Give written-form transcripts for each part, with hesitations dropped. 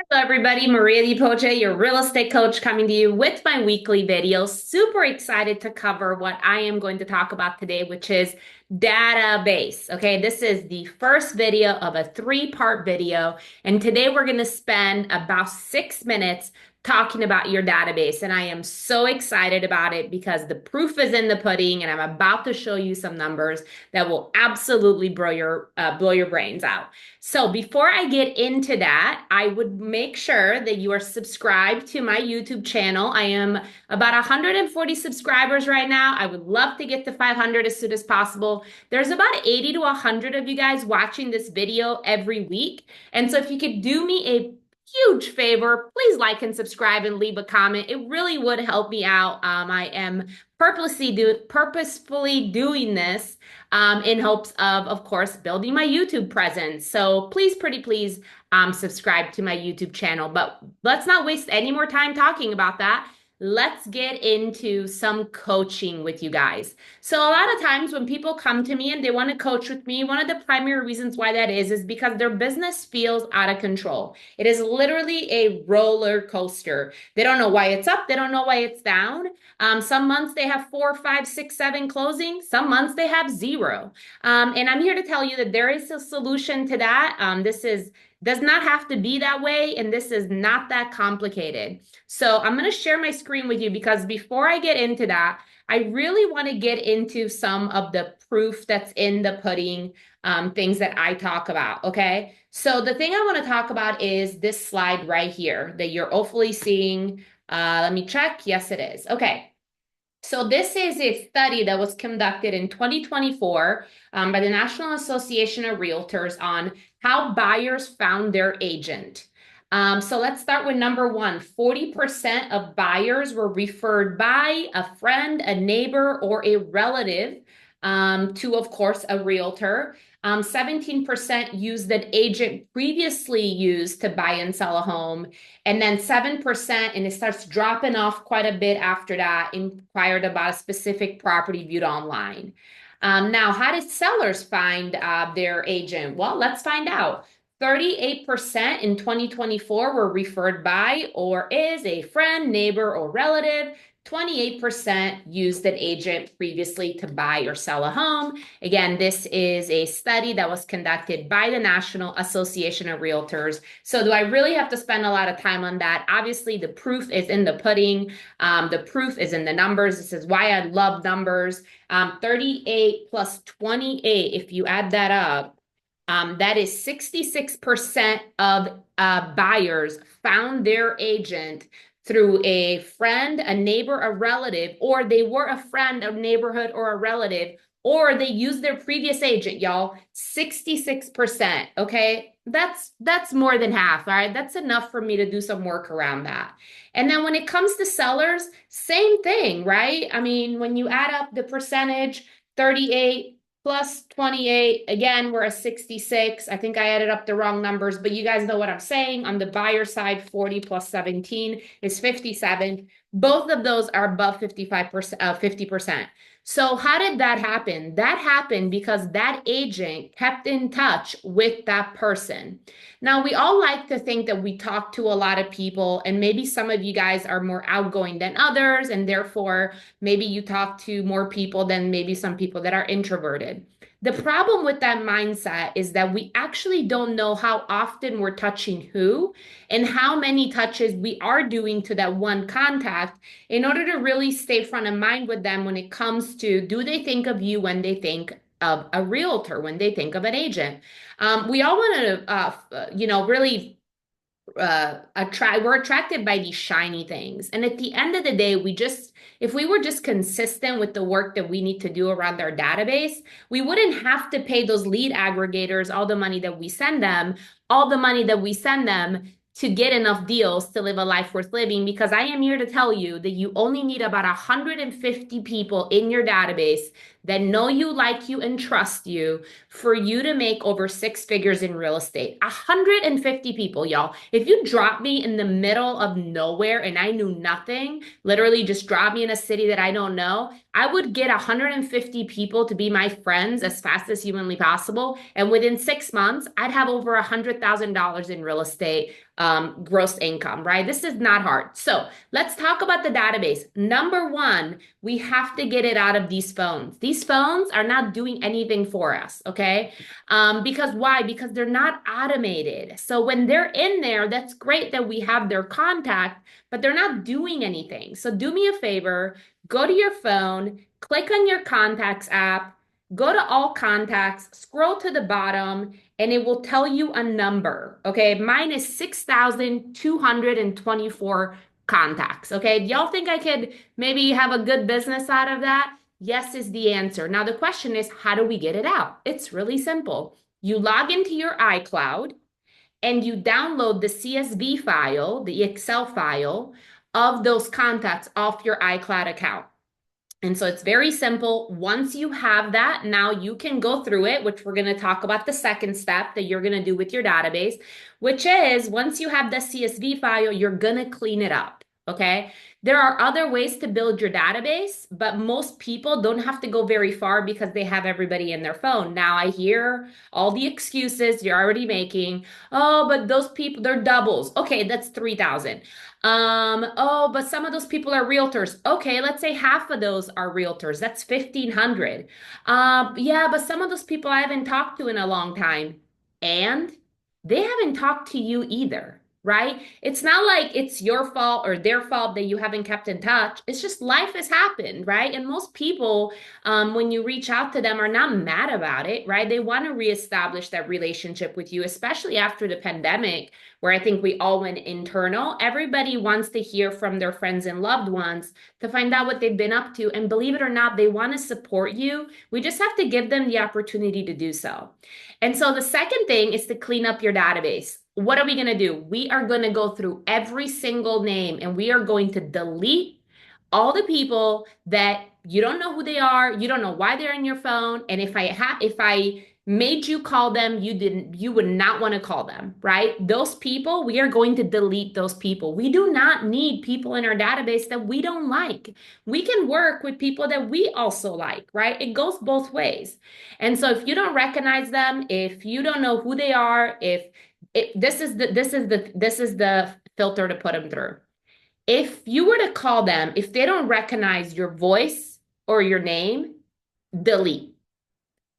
Hello, everybody. Maria Di Poche, your real estate coach, coming to you with my weekly video. Super excited to cover what I am going to talk about today, which is database. Okay, this is the first video of a three-part video, and today we're going to spend about 6 minutes talking about your database. And I am so excited about it because the proof is in the pudding, and I'm about to show you some numbers that will absolutely blow your brains out. So before I get into that, I would make sure that you are subscribed to my YouTube channel. I am about 140 subscribers right now. I would love to get to 500 as soon as possible. There's about 80 to 100 of you guys watching this video every week. And so if you could do me a huge favor, please like and subscribe and leave a comment. It really would help me out. I am purposefully doing this in hopes of course, building my YouTube presence. So please subscribe to my YouTube channel. But let's not waste any more time talking about that. Let's get into some coaching with you guys. So a lot of times when people come to me and they want to coach with me, one of the primary reasons why that is because their business feels out of control. It is literally a roller coaster. They don't know why it's up. They don't know why it's down. Some months they have 4, 5, 6, 7 closings. Some months they have 0. And I'm here to tell you that there is a solution to that. Does not have to be that way, and this is not that complicated. So I'm going to share my screen with you because before I get into that, I really want to get into some of the proof that's in the pudding, things that I talk about, okay? So the thing I want to talk about is this slide right here that you're hopefully seeing. Let me check. Yes, it is. Okay. So this is a study that was conducted in 2024 by the National Association of Realtors on how buyers found their agent. So let's start with number one. 40% of buyers were referred by a friend, a neighbor, or a relative to, of course, a realtor. 17% used an agent previously used to buy and sell a home. And then 7%, and it starts dropping off quite a bit after that, inquired about a specific property viewed online. Now, how did sellers find their agent? Well, let's find out. 38% in 2024 were referred by or is a friend, neighbor, or relative. 28% used an agent previously to buy or sell a home. Again, this is a study that was conducted by the National Association of Realtors. So do I really have to spend a lot of time on that? Obviously, the proof is in the pudding. The proof is in the numbers. This is why I love numbers. 38 plus 28, if you add that up, that is 66% of buyers found their agent through a friend, a neighbor, a relative, or they were a friend, a neighborhood, or a relative, or they used their previous agent, y'all. 66%, okay? That's more than half, all right? That's enough for me to do some work around that. And then when it comes to sellers, same thing, right? I mean, when you add up the percentage, 38 plus 28, again, we're at 66. I think I added up the wrong numbers, but you guys know what I'm saying. On the buyer side, 40 plus 17 is 57. Both of those are above 55%, 50%. So how did that happen? That happened because that agent kept in touch with that person. Now, we all like to think that we talk to a lot of people, and maybe some of you guys are more outgoing than others, and therefore maybe you talk to more people than maybe some people that are introverted. The problem with that mindset is that we actually don't know how often we're touching who and how many touches we are doing to that one contact in order to really stay front of mind with them when it comes to, do they think of you when they think of a realtor, when they think of an agent? We all want to, really we're attracted by these shiny things. And at the end of the day, if we were just consistent with the work that we need to do around our database, we wouldn't have to pay those lead aggregators all the money that we send them, to get enough deals to live a life worth living, because I am here to tell you that you only need about 150 people in your database that know you, like you, and trust you for you to make over 6 figures in real estate. 150 people, y'all. If you drop me in the middle of nowhere and I knew nothing, literally just drop me in a city that I don't know, I would get 150 people to be my friends as fast as humanly possible. And within 6 months, I'd have over $100,000 in real estate gross income, right? This is not hard. So let's talk about the database. Number one, we have to get it out of these phones. These phones are not doing anything for us, okay? Because why? Because they're not automated. So when they're in there, that's great that we have their contact, but they're not doing anything. So do me a favor, go to your phone, click on your contacts app, go to all contacts, scroll to the bottom, and it will tell you a number. Okay. Mine is 6,224 contacts. Okay. Y'all think I could maybe have a good business out of that? Yes, is the answer. Now, the question is, how do we get it out? It's really simple. You log into your iCloud and you download the CSV file, the Excel file of those contacts off your iCloud account. And so it's very simple. Once you have that, now you can go through it, which we're going to talk about the second step that you're going to do with your database, which is once you have the CSV file, you're going to clean it up. Okay. There are other ways to build your database, but most people don't have to go very far because they have everybody in their phone. Now I hear all the excuses you're already making. Oh, but those people, they're doubles. Okay, that's 3,000. Oh, but some of those people are realtors. Okay, let's say half of those are realtors. That's 1,500. Yeah, but some of those people I haven't talked to in a long time. And they haven't talked to you either, right? It's not like it's your fault or their fault that you haven't kept in touch. It's just life has happened, right? And most people, when you reach out to them, are not mad about it, right? They want to reestablish that relationship with you, especially after the pandemic, where I think we all went internal. Everybody wants to hear from their friends and loved ones to find out what they've been up to. And believe it or not, they want to support you. We just have to give them the opportunity to do so. And so the second thing is to clean up your database. What are we going to do? We are going to go through every single name and we are going to delete all the people that you don't know who they are, you don't know why they're in your phone, and if I made you call them, you would not want to call them, right? Those people, we are going to delete those people. We do not need people in our database that we don't like. We can work with people that we also like, right? It goes both ways. And so if you don't recognize them, if you don't know who they are, this is the filter to put them through. If you were to call them, if they don't recognize your voice or your name, delete,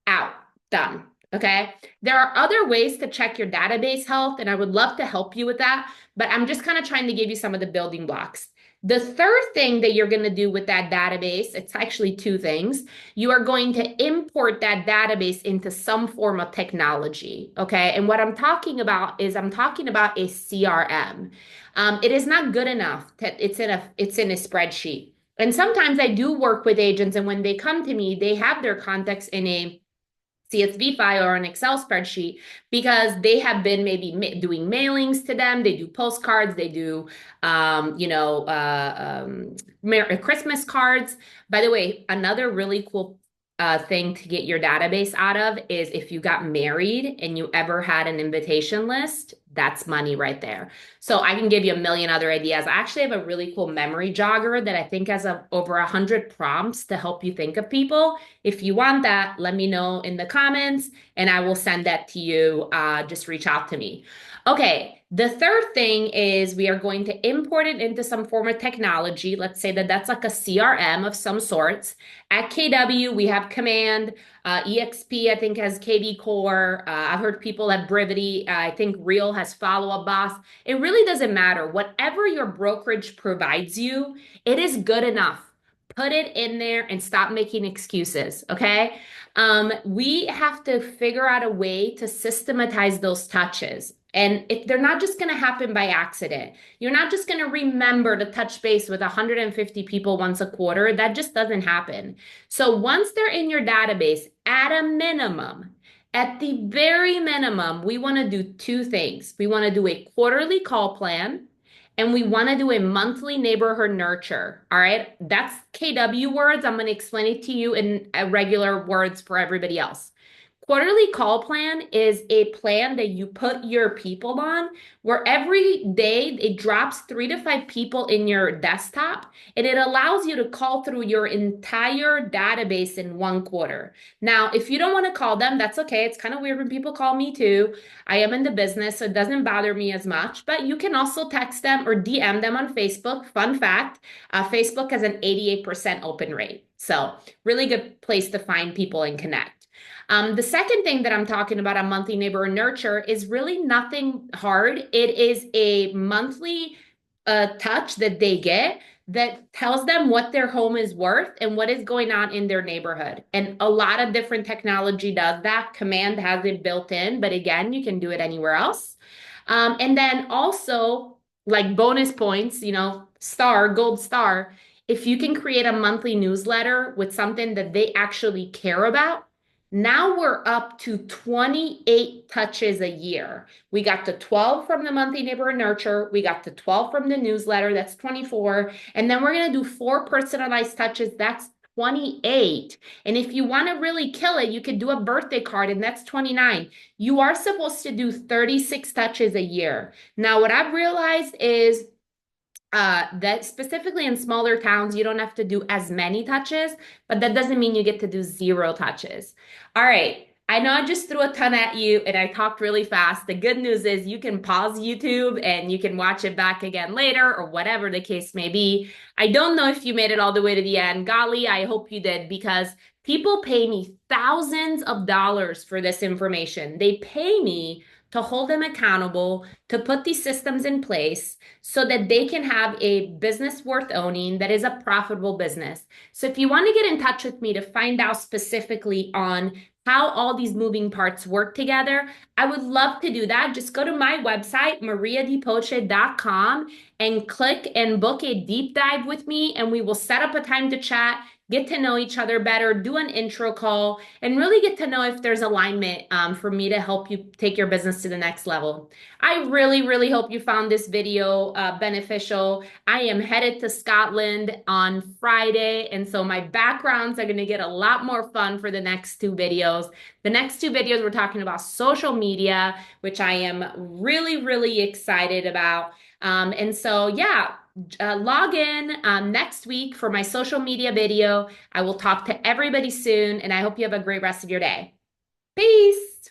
out, done. Okay. There are other ways to check your database health, and I would love to help you with that, but I'm just kind of trying to give you some of the building blocks. The third thing that you're going to do with that database, it's actually two things. You are going to import that database into some form of technology. Okay. And what I'm talking about is I'm talking about a CRM. It is not good enough that it's in a spreadsheet. And sometimes I do work with agents, and when they come to me, they have their contacts in a CSV file or an Excel spreadsheet because they have been maybe doing mailings to them. They do postcards. They do, Christmas cards. By the way, another really cool thing to get your database out of is if you got married and you ever had an invitation list, that's money right there. So I can give you a million other ideas. I actually have a really cool memory jogger that I think has over 100 prompts to help you think of people. If you want that, let me know in the comments and I will send that to you. Just reach out to me. Okay, the third thing is we are going to import it into some form of technology. Let's say that that's like a CRM of some sorts. At KW, we have Command. EXP, I think, has KV Core. I've heard people have Brevity. I think Real has Follow Up Boss. It really doesn't matter. Whatever your brokerage provides you, it is good enough. Put it in there and stop making excuses, okay? We have to figure out a way to systematize those touches. And if they're not just going to happen by accident, you're not just going to remember to touch base with 150 people once a quarter. That just doesn't happen. So once they're in your database, at a minimum, at the very minimum, we want to do two things. We want to do a quarterly call plan and we want to do a monthly neighborhood nurture. All right. That's KW words. I'm going to explain it to you in regular words for everybody else. Quarterly call plan is a plan that you put your people on where every day it drops 3 to 5 people in your desktop and it allows you to call through your entire database in 1 quarter. Now, if you don't want to call them, that's okay. It's kind of weird when people call me too. I am in the business, so it doesn't bother me as much, but you can also text them or DM them on Facebook. Fun fact, Facebook has an 88% open rate. So, really good place to find people and connect. The second thing that I'm talking about on Monthly Neighbor Nurture is really nothing hard. It is a monthly touch that they get that tells them what their home is worth and what is going on in their neighborhood. And a lot of different technology does that. Command has it built in, but again, you can do it anywhere else. And then also, like bonus points, gold star, if you can create a monthly newsletter with something that they actually care about, now we're up to 28 touches a year. We got the 12 from the Monthly Neighbor Nurture. We got the 12 from the newsletter. That's 24. And then we're going to do 4 personalized touches. That's 28. And if you want to really kill it, you could do a birthday card, and that's 29. You are supposed to do 36 touches a year. Now, what I've realized is that specifically in smaller towns, you don't have to do as many touches, but that doesn't mean you get to do 0 touches. All right. I know I just threw a ton at you and I talked really fast. The good news is you can pause YouTube and you can watch it back again later or whatever the case may be. I don't know if you made it all the way to the end. Golly, I hope you did because people pay me thousands of dollars for this information. They pay me to hold them accountable, to put these systems in place so that they can have a business worth owning that is a profitable business. So if you want to get in touch with me to find out specifically on how all these moving parts work together, I would love to do that. Just go to my website, mariadipoce.com, and click and book a deep dive with me, and we will set up a time to chat, get to know each other better, do an intro call, and really get to know if there's alignment for me to help you take your business to the next level. I really, really hope you found this video beneficial. I am headed to Scotland on Friday, and so my backgrounds are going to get a lot more fun for the next 2 videos. The next 2 videos, we're talking about social media, which I am really, really excited about. And so, yeah, log in next week for my social media video. I will talk to everybody soon, and I hope you have a great rest of your day. Peace.